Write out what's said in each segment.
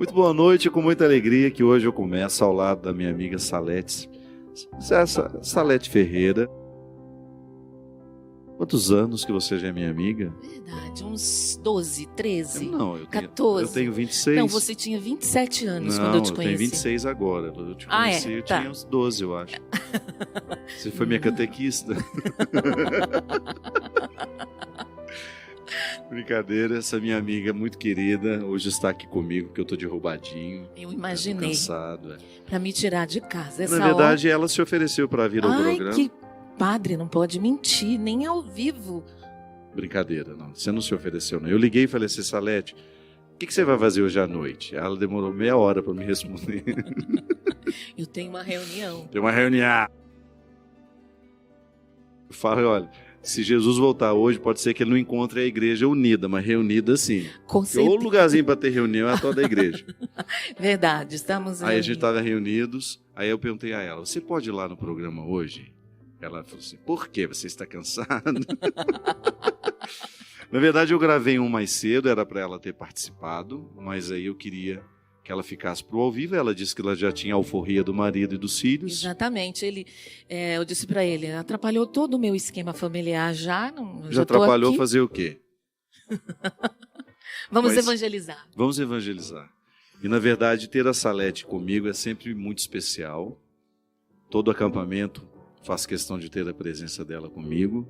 Muito boa noite, com muita alegria que hoje eu começo ao lado da minha amiga Salete Ferreira. Quantos anos que você já é minha amiga? Verdade, uns 12, 13, Não, eu 14. tenho 26. Não, você tinha 27 anos Não, quando eu te eu conheci. tenho 26 agora. Eu te conheci, eu tinha uns 12, eu acho. Você foi minha catequista. Brincadeira, essa minha amiga muito querida hoje está aqui comigo, porque eu tô derrubadinho. Eu imaginei. Cansado. Pra me tirar de casa. Na verdade, ela se ofereceu para vir ao programa. Que padre, não pode mentir, nem ao vivo. Brincadeira, não. Você não se ofereceu, não. Eu liguei e falei assim, Salete, o que você vai fazer hoje à noite? Ela demorou meia hora para me responder. Eu tenho uma reunião. Tem uma reunião. Eu falo, olha, se Jesus voltar hoje, pode ser que ele não encontre a igreja unida, mas reunida sim. Com certeza. O lugarzinho para ter reunião é toda a igreja. Verdade, estamos Aí a gente estava reunidos, aí eu perguntei a ela, você pode ir lá no programa hoje? Ela falou assim, por quê? Você está cansado? Na verdade, eu gravei um mais cedo, era para ela ter participado, mas aí eu queria que ela ficasse para o ao vivo. Ela disse que ela já tinha a alforria do marido e dos filhos. Exatamente. Eu disse para ele, atrapalhou todo o meu esquema familiar já. Já atrapalhou fazer o quê? Vamos evangelizar. Vamos evangelizar. E, na verdade, ter a Salete comigo é sempre muito especial. Todo acampamento faço questão de ter a presença dela comigo,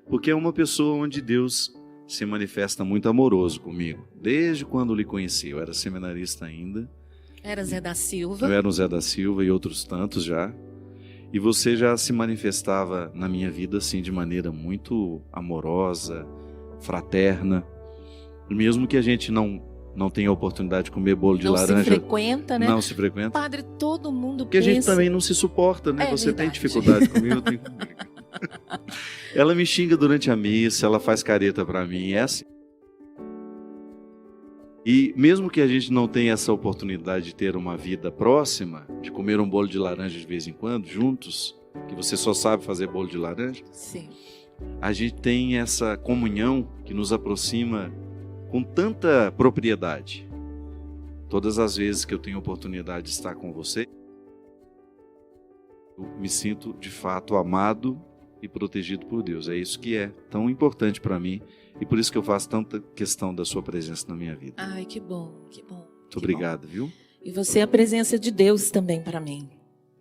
porque é uma pessoa onde Deus se manifesta muito amoroso comigo. Desde quando lhe conheci, eu era seminarista ainda. Era Zé da Silva. Eu era o Zé da Silva e outros tantos já. E você já se manifestava na minha vida assim de maneira muito amorosa, fraterna. Mesmo que a gente não tenha a oportunidade de comer bolo de laranja. Não se frequenta, né? Não se frequenta. Padre, todo mundo porque pensa... a gente também não se suporta, né? Você verdade. tem dificuldade comigo, eu tenho... Ela me xinga durante a missa, ela faz careta pra mim, é assim. E mesmo que a gente não tenha essa oportunidade de ter uma vida próxima, de comer um bolo de laranja de vez em quando, juntos, que você só sabe fazer bolo de laranja, sim, a gente tem essa comunhão que nos aproxima com tanta propriedade. Todas as vezes que eu tenho a oportunidade de estar com você, eu me sinto de fato amado e protegido por Deus. É isso que é tão importante para mim e por isso que eu faço tanta questão da sua presença na minha vida. Ai, que bom, que bom. Muito obrigado, viu? E você é a presença de Deus também para mim.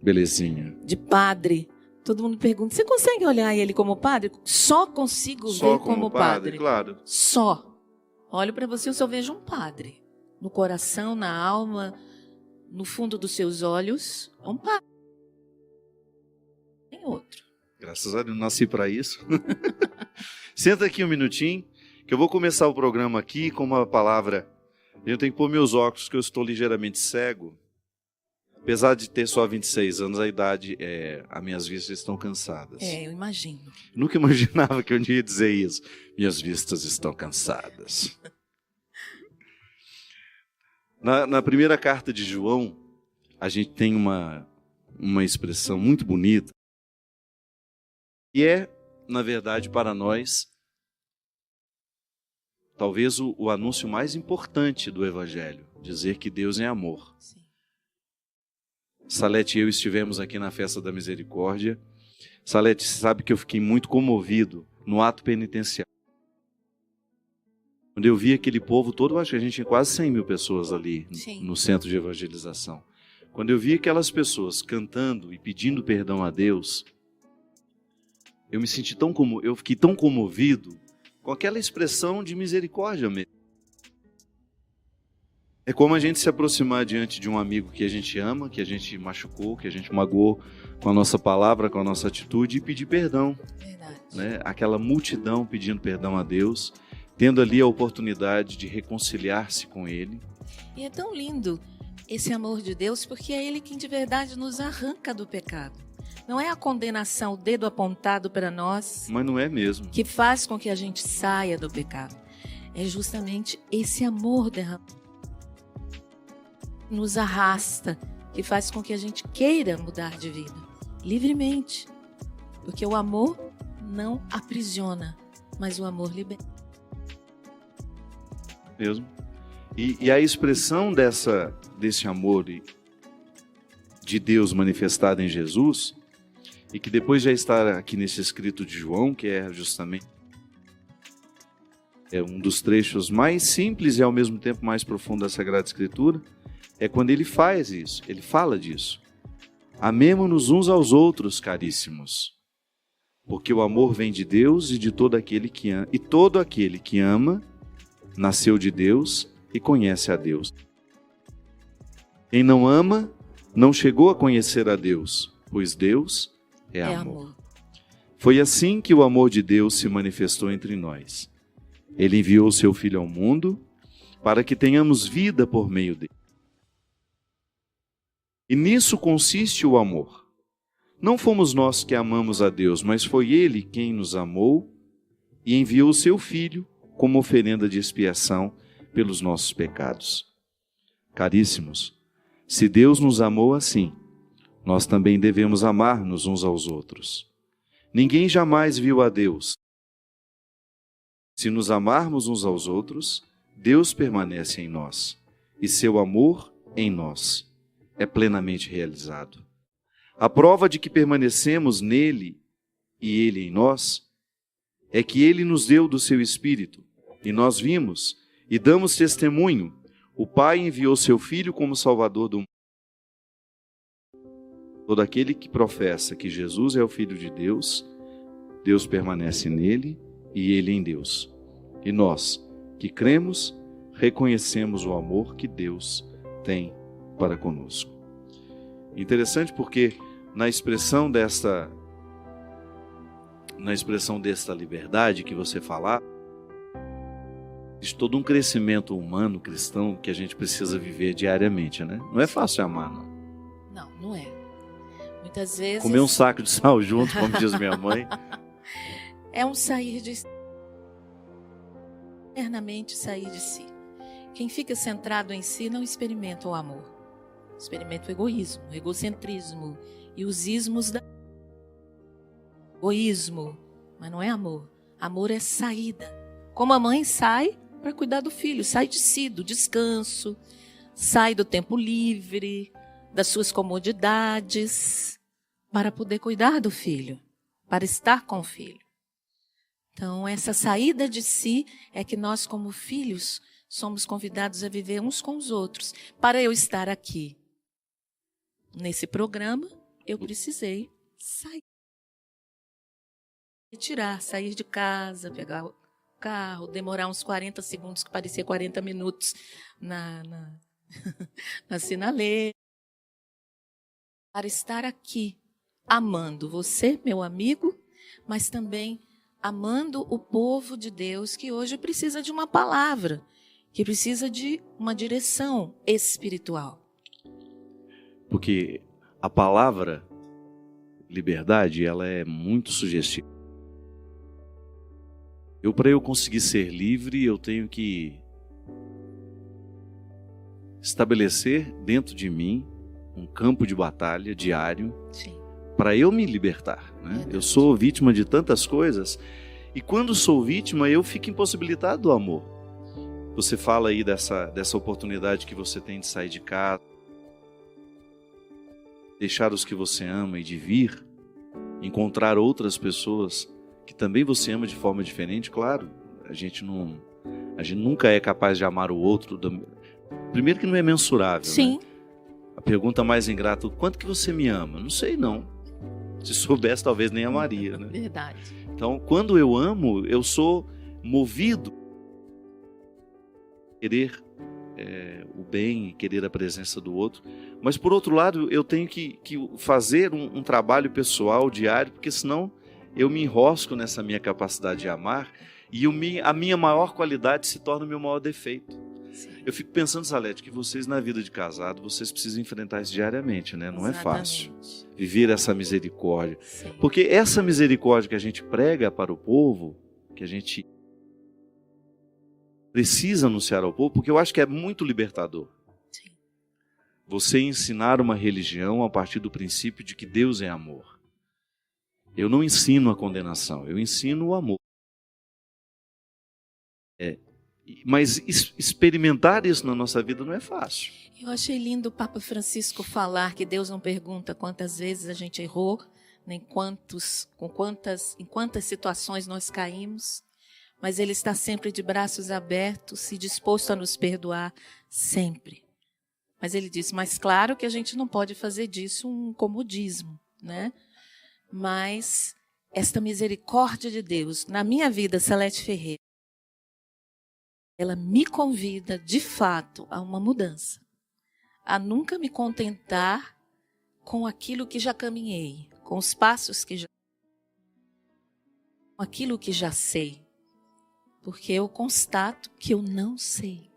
Belezinha. De padre. Todo mundo pergunta, você consegue olhar ele como padre? Só consigo ver como padre. Claro. Só. Olho para você, eu só vejo um padre. No coração, na alma, no fundo dos seus olhos, é um padre. Tem outro. Graças a Deus, nasci para isso. Senta aqui um minutinho, que eu vou começar o programa aqui com uma palavra. Eu tenho que pôr meus óculos, que eu estou ligeiramente cego. Apesar de ter só 26 anos, a idade, as minhas vistas estão cansadas. Eu imagino. Nunca imaginava que eu ia dizer isso. Minhas vistas estão cansadas. Na primeira carta de João, a gente tem uma expressão muito bonita. E na verdade, para nós, talvez o anúncio mais importante do Evangelho. Dizer que Deus é amor. Sim. Salete e eu estivemos aqui na Festa da Misericórdia. Salete, sabe que eu fiquei muito comovido no ato penitencial. Quando eu vi aquele povo todo, acho que a gente tinha quase 100 mil pessoas ali no centro de evangelização. Quando eu vi aquelas pessoas cantando e pedindo perdão a Deus, eu me senti eu fiquei tão comovido com aquela expressão de misericórdia mesmo. É como a gente se aproximar diante de um amigo que a gente ama, que a gente machucou, que a gente magoou com a nossa palavra, com a nossa atitude e pedir perdão. Verdade. Né? Aquela multidão pedindo perdão a Deus, tendo ali a oportunidade de reconciliar-se com Ele. E é tão lindo esse amor de Deus, porque é Ele quem de verdade nos arranca do pecado. Não é a condenação, o dedo apontado para nós. Mas não é mesmo. Que faz com que a gente saia do pecado. É justamente esse amor derramado. Nos arrasta, que faz com que a gente queira mudar de vida, livremente. Porque o amor não aprisiona, mas o amor liberta. Mesmo. E a expressão desse amor de Deus manifestado em Jesus, e que depois já está aqui nesse escrito de João, que é justamente um dos trechos mais simples e ao mesmo tempo mais profundo da Sagrada Escritura, é quando ele faz isso, ele fala disso. Amemo-nos uns aos outros, caríssimos, porque o amor vem de Deus e de todo aquele que ama, e todo aquele que ama nasceu de Deus e conhece a Deus. Quem não ama não chegou a conhecer a Deus, pois Deus é amor. Foi assim que o amor de Deus se manifestou entre nós. Ele enviou o seu Filho ao mundo para que tenhamos vida por meio dele. E nisso consiste o amor. Não fomos nós que amamos a Deus, mas foi Ele quem nos amou e enviou o seu Filho como oferenda de expiação pelos nossos pecados. Caríssimos, se Deus nos amou assim, nós também devemos amar-nos uns aos outros. Ninguém jamais viu a Deus. Se nos amarmos uns aos outros, Deus permanece em nós, e seu amor em nós é plenamente realizado. A prova de que permanecemos nele e ele em nós é que ele nos deu do seu Espírito, e nós vimos e damos testemunho. O Pai enviou seu Filho como Salvador do mundo. Todo aquele que professa que Jesus é o Filho de Deus, Deus permanece nele e ele em Deus. E nós, que cremos, reconhecemos o amor que Deus tem para conosco. Interessante porque na expressão desta liberdade que você falar, existe todo um crescimento humano, cristão, que a gente precisa viver diariamente, né? Não é fácil amar, não. Não, não é. Muitas vezes... Comer um saco de sal junto, como diz minha mãe. É um sair de... Eternamente sair de si. Quem fica centrado em si não experimenta o amor. Experimenta o egoísmo, o egocentrismo e os ismos da... Egoísmo, mas não é amor. Amor é saída. Como a mãe sai para cuidar do filho, sai de si, do descanso, sai do tempo livre, das suas comodidades, para poder cuidar do filho, para estar com o filho. Então, essa saída de si é que nós, como filhos, somos convidados a viver uns com os outros. Para eu estar aqui, nesse programa, eu precisei sair. Retirar, sair de casa, pegar o carro, demorar uns 40 segundos, que parecia 40 minutos na sinaleira. Para estar aqui, amando você, meu amigo, mas também amando o povo de Deus que hoje precisa de uma palavra, que precisa de uma direção espiritual. Porque a palavra liberdade, ela é muito sugestiva. Para eu conseguir ser livre, eu tenho que estabelecer dentro de mim um campo de batalha diário para eu me libertar, né? Eu sou vítima de tantas coisas e quando sou vítima eu fico impossibilitado do amor. Você fala aí dessa oportunidade que você tem de sair de casa, deixar os que você ama e de vir, encontrar outras pessoas que também você ama de forma diferente. Claro, a gente nunca é capaz de amar o outro. Primeiro que não é mensurável. Sim. Né? A pergunta mais ingrata: quanto que você me ama? Não sei não. Se soubesse, talvez nem amaria, né? Verdade. Então, quando eu amo, eu sou movido a querer o bem, querer a presença do outro. Mas, por outro lado, eu tenho que fazer um trabalho pessoal diário, porque senão eu me enrosco nessa minha capacidade de amar e a minha maior qualidade se torna o meu maior defeito. Sim. Eu fico pensando, Salete, que vocês na vida de casado, vocês precisam enfrentar isso diariamente, né? Não é fácil viver essa misericórdia. Sim. Porque essa misericórdia que a gente prega para o povo, que a gente precisa anunciar ao povo, porque eu acho que é muito libertador. Sim. Você ensinar uma religião a partir do princípio de que Deus é amor. Eu não ensino a condenação, eu ensino o amor. Mas experimentar isso na nossa vida não é fácil. Eu achei lindo o Papa Francisco falar que Deus não pergunta quantas vezes a gente errou, nem em quantas situações nós caímos, mas Ele está sempre de braços abertos e disposto a nos perdoar, sempre. Mas Ele disse, mas claro que a gente não pode fazer disso um comodismo, né? Mas esta misericórdia de Deus, na minha vida, Salete Ferreira, ela me convida, de fato, a uma mudança. A nunca me contentar com aquilo que já caminhei, com os passos que já... com aquilo que já sei. Porque eu constato que eu não sei.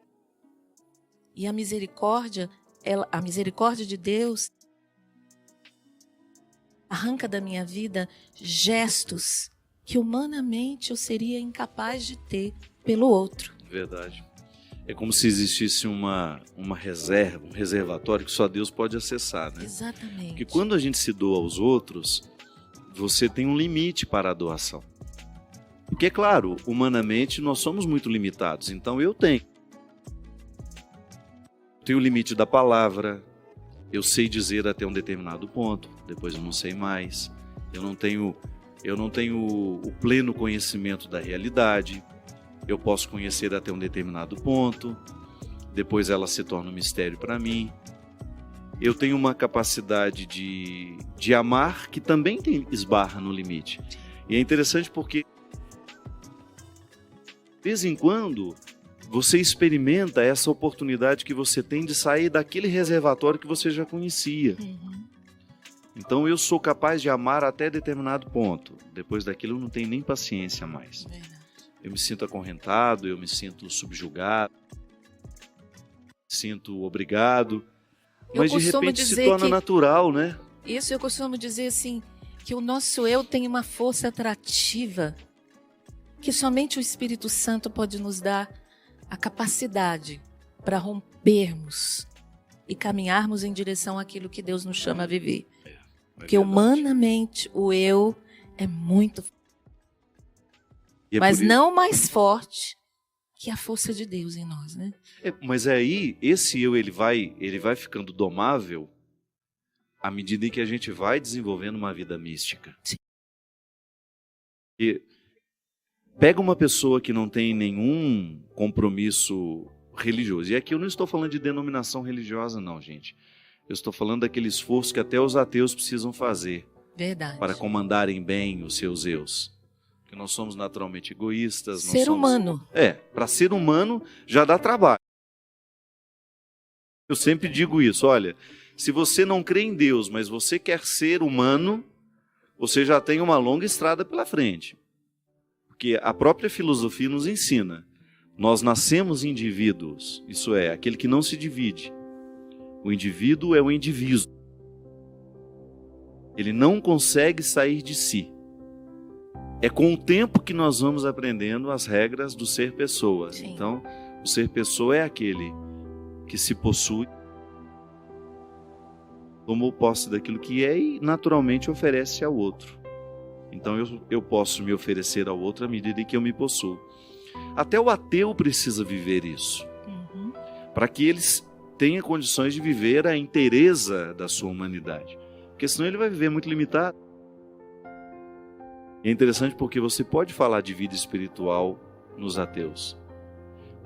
E a misericórdia de Deus arranca da minha vida gestos que humanamente eu seria incapaz de ter pelo outro. Verdade. É como se existisse uma reserva, um reservatório que só Deus pode acessar, né? Exatamente. Porque quando a gente se doa aos outros, você tem um limite para a doação. Porque, é claro, humanamente nós somos muito limitados. Então eu tenho o limite da palavra, eu sei dizer até um determinado ponto, depois eu não sei mais. Eu não tenho o pleno conhecimento da realidade. Eu posso conhecer até um determinado ponto, depois ela se torna um mistério para mim. Eu tenho uma capacidade de amar que também esbarra no limite. E é interessante porque, de vez em quando, você experimenta essa oportunidade que você tem de sair daquele reservatório que você já conhecia. Uhum. Então eu sou capaz de amar até determinado ponto. Depois daquilo eu não tenho nem paciência mais. Eu me sinto acorrentado, eu me sinto subjugado, me sinto obrigado. Mas de repente se torna natural, né? Isso, eu costumo dizer assim, que o nosso eu tem uma força atrativa que somente o Espírito Santo pode nos dar a capacidade para rompermos e caminharmos em direção àquilo que Deus nos chama a viver. Porque humanamente o eu é muito forte. Mas não mais forte que a força de Deus em nós, né? Mas aí, esse eu, ele vai ficando domável à medida em que a gente vai desenvolvendo uma vida mística. Sim. E pega uma pessoa que não tem nenhum compromisso religioso. E aqui eu não estou falando de denominação religiosa, não, gente. Eu estou falando daquele esforço que até os ateus precisam fazer. Verdade. Para comandarem bem os seus eus. Porque nós somos naturalmente egoístas. Humano. Para ser humano já dá trabalho. Eu sempre digo isso, olha, se você não crê em Deus, mas você quer ser humano, você já tem uma longa estrada pela frente. Porque a própria filosofia nos ensina, nós nascemos indivíduos, isso é, aquele que não se divide. O indivíduo é o indivíduo. Ele não consegue sair de si. É com o tempo que nós vamos aprendendo as regras do ser pessoa. Sim. Então, o ser pessoa é aquele que se possui, tomou posse daquilo que é e naturalmente oferece ao outro. Então eu posso me oferecer ao outro à medida que eu me possuo. Até o ateu precisa viver isso. Uhum. Para que eles tenham condições de viver a inteireza da sua humanidade. Porque senão ele vai viver muito limitado. É interessante porque você pode falar de vida espiritual nos ateus.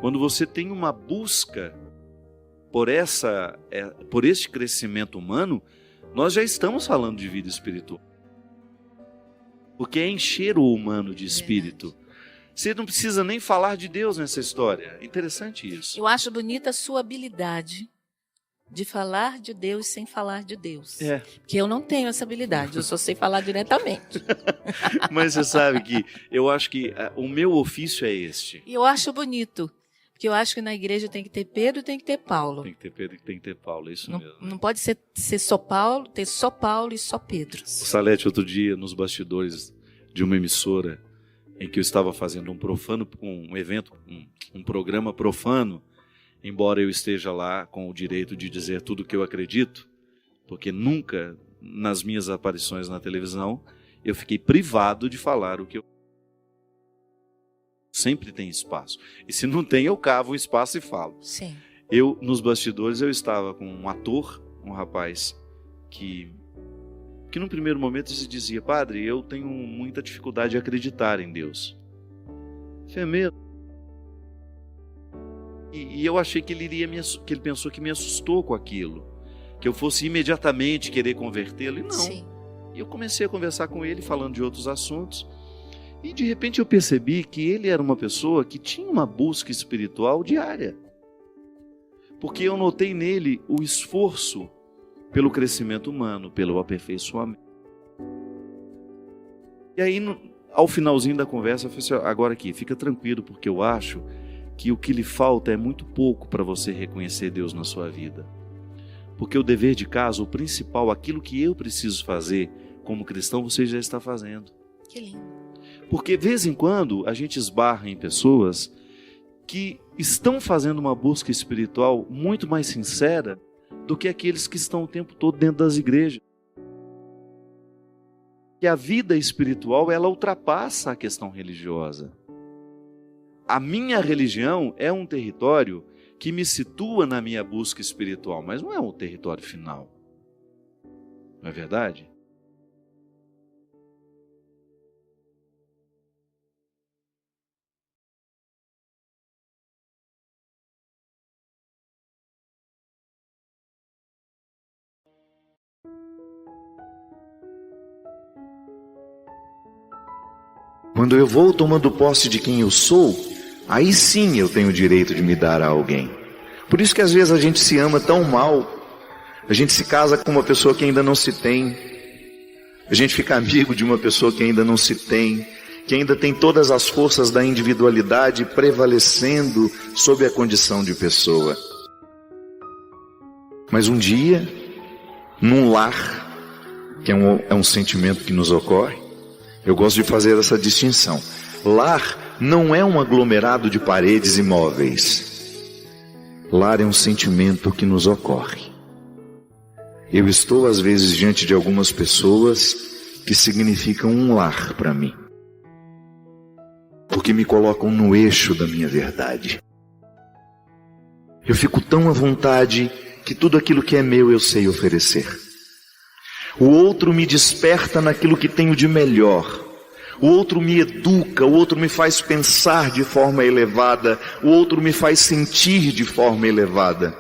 Quando você tem uma busca por este crescimento humano, nós já estamos falando de vida espiritual. Porque é encher o humano de espírito. Verdade. Você não precisa nem falar de Deus nessa história. É interessante isso. Eu acho bonita a sua habilidade de falar de Deus sem falar de Deus. Porque eu não tenho essa habilidade, eu só sei falar diretamente. Mas você sabe que eu acho que o meu ofício é este. E eu acho bonito, porque eu acho que na igreja tem que ter Pedro e tem que ter Paulo. Tem que ter Pedro e tem que ter Paulo, é isso não, mesmo. Não pode ser só Paulo, ter só Paulo e só Pedro. O Salete, outro dia, nos bastidores de uma emissora, em que eu estava fazendo um programa profano, embora eu esteja lá com o direito de dizer tudo o que eu acredito, porque nunca, nas minhas aparições na televisão, eu fiquei privado de falar o que eu... Sempre tem espaço. E se não tem, eu cavo o espaço e falo. Sim. Nos bastidores, eu estava com um ator, um rapaz que num primeiro momento se dizia: padre, eu tenho muita dificuldade de acreditar em Deus. Foi mesmo. E eu achei que que ele pensou que me assustou com aquilo, que eu fosse imediatamente querer convertê-lo, e não. Sim. E eu comecei a conversar com ele, falando de outros assuntos, e de repente eu percebi que ele era uma pessoa que tinha uma busca espiritual diária, porque eu notei nele o esforço pelo crescimento humano, pelo aperfeiçoamento. E aí, ao finalzinho da conversa, eu falei assim: agora aqui, fica tranquilo, porque eu acho que o que lhe falta é muito pouco para você reconhecer Deus na sua vida. Porque o dever de casa, o principal, aquilo que eu preciso fazer como cristão, você já está fazendo. Que lindo. Porque, de vez em quando, a gente esbarra em pessoas que estão fazendo uma busca espiritual muito mais sincera do que aqueles que estão o tempo todo dentro das igrejas. Que a vida espiritual, ela ultrapassa a questão religiosa. A minha religião é um território que me situa na minha busca espiritual, mas não é um território final. Não é verdade? Quando eu vou tomando posse de quem eu sou, aí sim eu tenho o direito de me dar a alguém. Por isso que às vezes a gente se ama tão mal, a gente se casa com uma pessoa que ainda não se tem, a gente fica amigo de uma pessoa que ainda não se tem, que ainda tem todas as forças da individualidade prevalecendo sob a condição de pessoa. Mas um dia, num lar, que é um sentimento que nos ocorre, eu gosto de fazer essa distinção. Lar não é um aglomerado de paredes e móveis. Lar é um sentimento que nos ocorre. Eu estou às vezes diante de algumas pessoas que significam um lar para mim, porque me colocam no eixo da minha verdade. Eu fico tão à vontade que tudo aquilo que é meu eu sei oferecer. O outro me desperta naquilo que tenho de melhor. O outro me educa, o outro me faz pensar de forma elevada, o outro me faz sentir de forma elevada.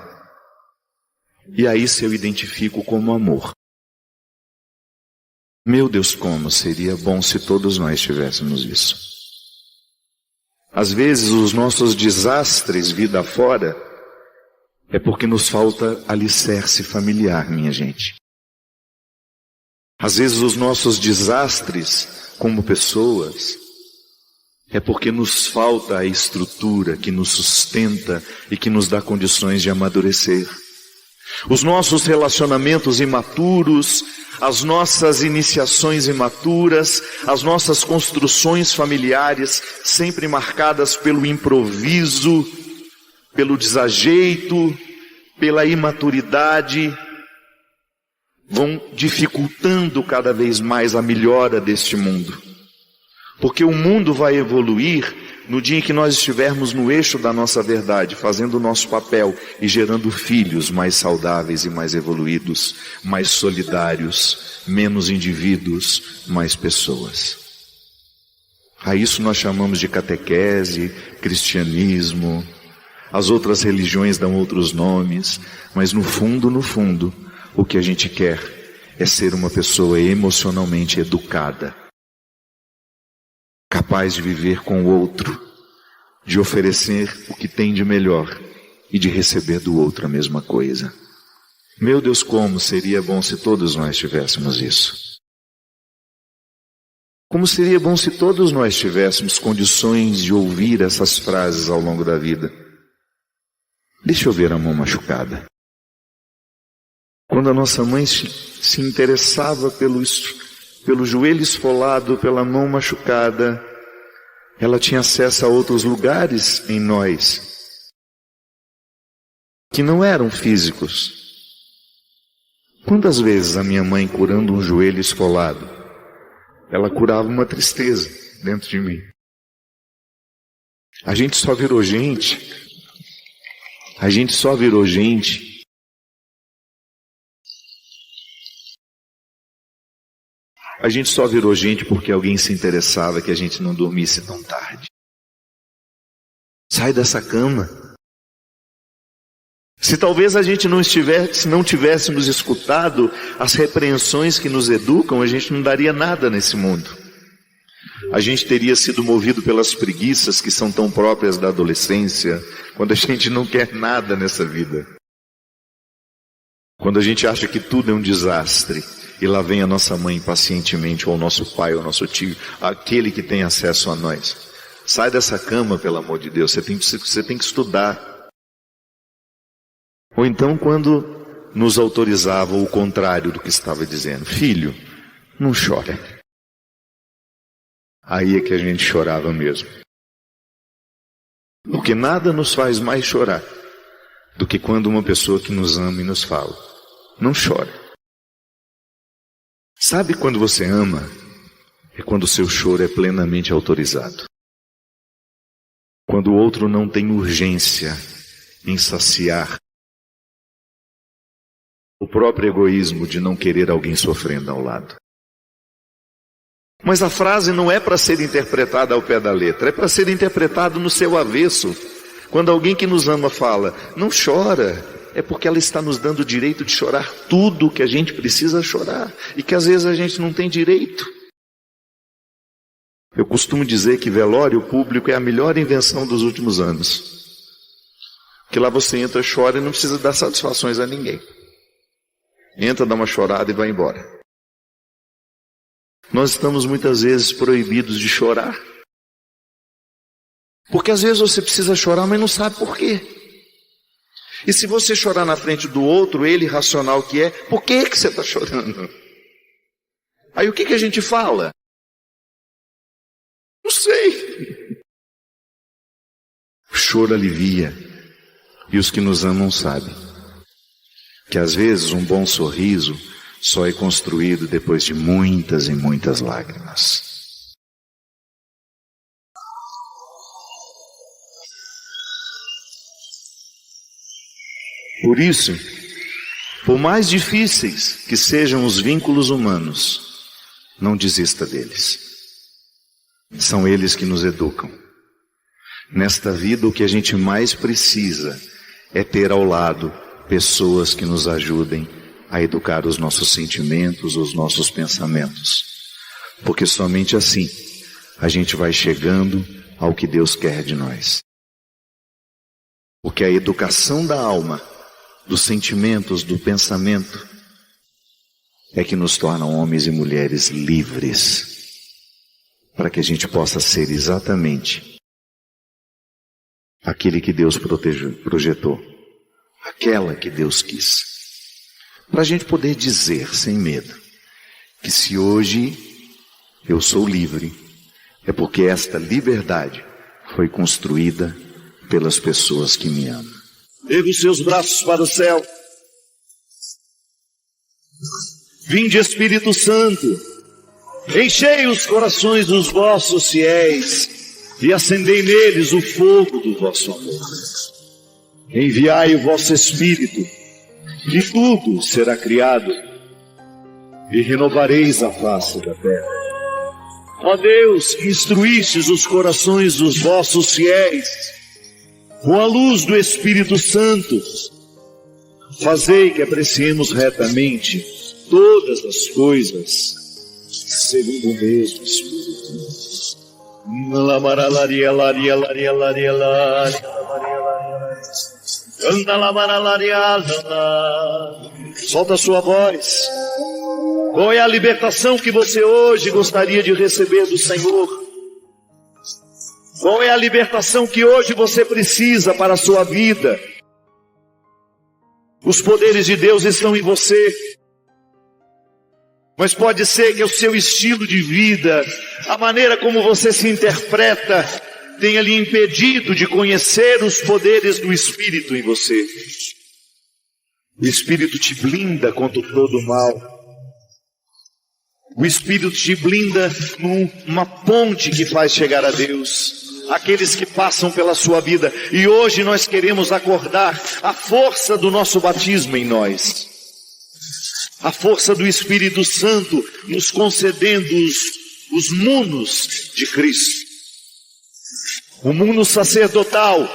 E aí se eu identifico como amor. Meu Deus, como seria bom se todos nós tivéssemos isso. Às vezes os nossos desastres vida fora é porque nos falta alicerce familiar, minha gente. Às vezes os nossos desastres como pessoas é porque nos falta a estrutura que nos sustenta e que nos dá condições de amadurecer. Os nossos relacionamentos imaturos, as nossas iniciações imaturas, as nossas construções familiares sempre marcadas pelo improviso, pelo desajeito, pela imaturidade, vão dificultando cada vez mais a melhora deste mundo. Porque o mundo vai evoluir no dia em que nós estivermos no eixo da nossa verdade, fazendo o nosso papel e gerando filhos mais saudáveis e mais evoluídos, mais solidários, menos indivíduos, mais pessoas. A isso nós chamamos de catequese, cristianismo. As outras religiões dão outros nomes, mas no fundo, o que a gente quer é ser uma pessoa emocionalmente educada, capaz de viver com o outro, de oferecer o que tem de melhor e de receber do outro a mesma coisa. Meu Deus, como seria bom se todos nós tivéssemos isso. Como seria bom se todos nós tivéssemos condições de ouvir essas frases ao longo da vida. Deixa eu ver a mão machucada. Quando a nossa mãe se interessava pelo joelho esfolado, pela mão machucada, ela tinha acesso a outros lugares em nós, que não eram físicos. Quantas vezes a minha mãe, curando um joelho esfolado, ela curava uma tristeza dentro de mim. A gente só virou gente. A gente só virou gente. A gente só virou gente porque alguém se interessava que a gente não dormisse tão tarde. Sai dessa cama. Se talvez a gente não tivéssemos escutado as repreensões que nos educam, a gente não daria nada nesse mundo. A gente teria sido movido pelas preguiças que são tão próprias da adolescência, quando a gente não quer nada nessa vida. Quando a gente acha que tudo é um desastre, e lá vem a nossa mãe pacientemente, ou o nosso pai, ou o nosso tio, aquele que tem acesso a nós. Sai dessa cama, pelo amor de Deus, você tem que estudar. Ou então quando nos autorizava o contrário do que estava dizendo. Filho, não chora. Aí é que a gente chorava mesmo. Porque nada nos faz mais chorar do que quando uma pessoa que nos ama e nos fala. Não chora. Sabe quando você ama? É quando o seu choro é plenamente autorizado. Quando o outro não tem urgência em saciar o próprio egoísmo de não querer alguém sofrendo ao lado. Mas a frase não é para ser interpretada ao pé da letra, é para ser interpretada no seu avesso. Quando alguém que nos ama fala, não chora, é porque ela está nos dando o direito de chorar tudo que a gente precisa chorar, e que às vezes a gente não tem direito. Eu costumo dizer que velório público é a melhor invenção dos últimos anos. Que lá você entra, chora e não precisa dar satisfações a ninguém. Entra, dá uma chorada e vai embora. Nós estamos muitas vezes proibidos de chorar. Porque às vezes você precisa chorar, mas não sabe por quê. E se você chorar na frente do outro, ele racional que é, por que você está chorando? Aí o que a gente fala? Não sei. O choro alivia. E os que nos amam sabem que às vezes um bom sorriso só é construído depois de muitas e muitas lágrimas. Por isso, por mais difíceis que sejam os vínculos humanos, não desista deles. São eles que nos educam. Nesta vida, o que a gente mais precisa é ter ao lado pessoas que nos ajudem a educar os nossos sentimentos, os nossos pensamentos. Porque somente assim a gente vai chegando ao que Deus quer de nós. Porque a educação da alma, dos sentimentos, do pensamento, é que nos tornam homens e mulheres livres, para que a gente possa ser exatamente aquele que Deus projetou, aquela que Deus quis. Para a gente poder dizer sem medo que se hoje eu sou livre, é porque esta liberdade foi construída pelas pessoas que me amam. Ergue os seus braços para o céu. Vinde, Espírito Santo, enchei os corações dos vossos fiéis e acendei neles o fogo do vosso amor. Enviai o vosso Espírito, e tudo será criado, e renovareis a face da terra. Ó Deus, que instruístes os corações dos vossos fiéis, com a luz do Espírito Santo, fazei que apreciemos retamente todas as coisas, segundo o mesmo Espírito. Solta a sua voz. Qual é a libertação que você hoje gostaria de receber do Senhor? Qual é a libertação que hoje você precisa para a sua vida? Os poderes de Deus estão em você. Mas pode ser que o seu estilo de vida, a maneira como você se interpreta, tenha lhe impedido de conhecer os poderes do Espírito em você. O Espírito te blinda contra todo o mal. O Espírito te blinda numa ponte que faz chegar a Deus. aqueles que passam pela sua vida. E hoje nós queremos acordar a força do nosso batismo em nós, a força do Espírito Santo nos concedendo os munos de Cristo, o muno sacerdotal,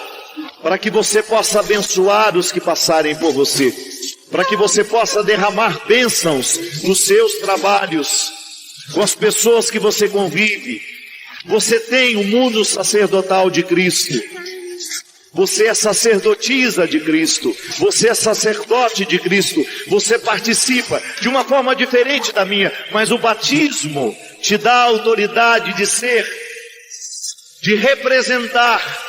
para que você possa abençoar os que passarem por você, para que você possa derramar bênçãos nos seus trabalhos, com as pessoas que você convive. Você tem o mundo sacerdotal de Cristo. Você é sacerdotisa de Cristo. Você é sacerdote de Cristo. Você participa de uma forma diferente da minha, mas o batismo te dá a autoridade de ser, de representar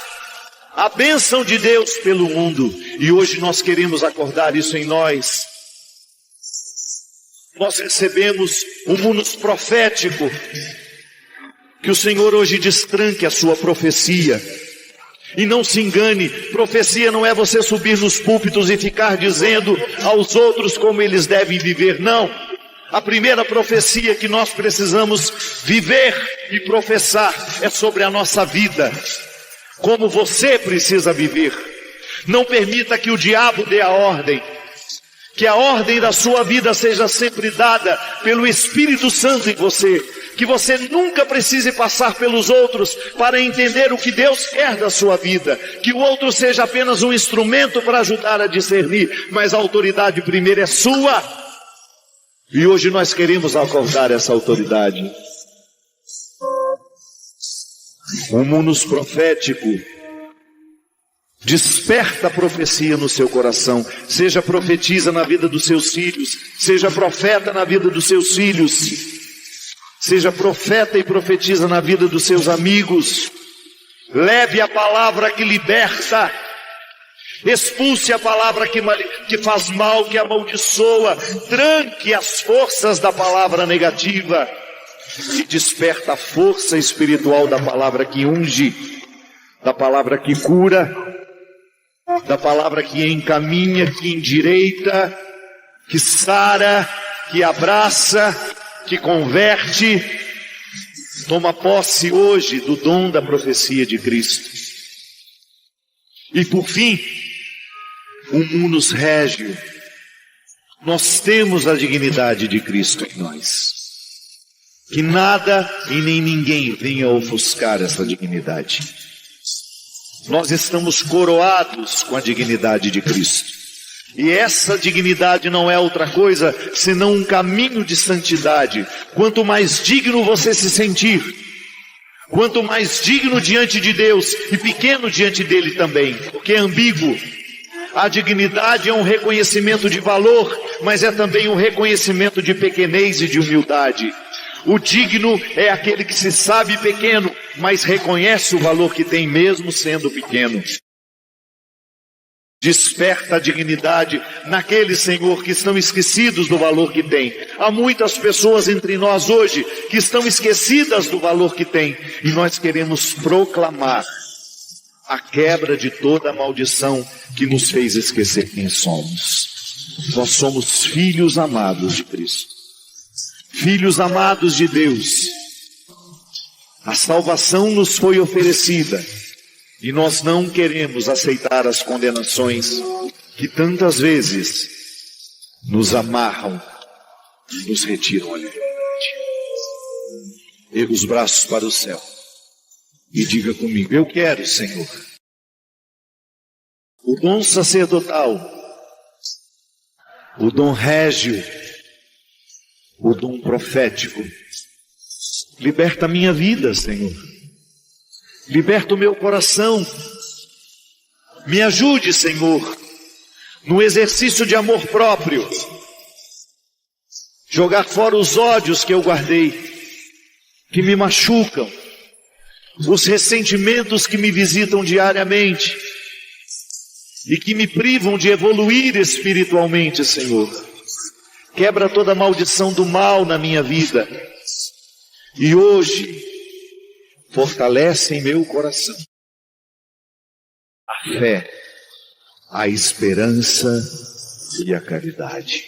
a bênção de Deus pelo mundo. E hoje nós queremos acordar isso em nós. Nós recebemos um munus profético. Que o Senhor hoje destranque a sua profecia. E não se engane, profecia não é você subir nos púlpitos e ficar dizendo aos outros como eles devem viver, não. A primeira profecia que nós precisamos viver e professar é sobre a nossa vida. Como você precisa viver. Não permita que o diabo dê a ordem. Que a ordem da sua vida seja sempre dada pelo Espírito Santo em você. Que você nunca precise passar pelos outros para entender o que Deus quer da sua vida. Que o outro seja apenas um instrumento para ajudar a discernir. Mas a autoridade primeiro é sua. E hoje nós queremos acordar essa autoridade. O munus profético desperta a profecia no seu coração. Seja profetiza na vida dos seus filhos. Seja profeta na vida dos seus filhos. Seja profeta e profetiza na vida dos seus amigos. Leve a palavra que liberta. Expulse a palavra que faz mal, que amaldiçoa. Tranque as forças da palavra negativa. E desperta a força espiritual da palavra que unge, da palavra que cura, da palavra que encaminha, que endireita, que sara, que abraça, que converte. Toma posse hoje do dom da profecia de Cristo. E por fim, o munus régio. Nós temos a dignidade de Cristo em nós. Que nada e nem ninguém venha ofuscar essa dignidade. Nós estamos coroados com a dignidade de Cristo. E essa dignidade não é outra coisa senão um caminho de santidade. Quanto mais digno você se sentir, quanto mais digno diante de Deus e pequeno diante dele também, porque é ambíguo. A dignidade é um reconhecimento de valor, mas é também um reconhecimento de pequenez e de humildade. O digno é aquele que se sabe pequeno, mas reconhece o valor que tem mesmo sendo pequeno. Desperta a dignidade naqueles, Senhor, que estão esquecidos do valor que têm. Há muitas pessoas entre nós hoje que estão esquecidas do valor que têm. E nós queremos proclamar a quebra de toda a maldição que nos fez esquecer quem somos. Nós somos filhos amados de Cristo. Filhos amados de Deus. A salvação nos foi oferecida. E nós não queremos aceitar as condenações que tantas vezes nos amarram e nos retiram a liberdade. Erga os braços para o céu e diga comigo: eu quero, Senhor, o dom sacerdotal, o dom régio, o dom profético. Liberta a minha vida, Senhor. Liberta o meu coração. Me ajude, Senhor, no exercício de amor próprio. Jogar fora os ódios que eu guardei, que me machucam. Os ressentimentos que me visitam diariamente e que me privam de evoluir espiritualmente, Senhor. Quebra toda a maldição do mal na minha vida. E hoje, fortalece em meu coração a fé, a esperança e a caridade.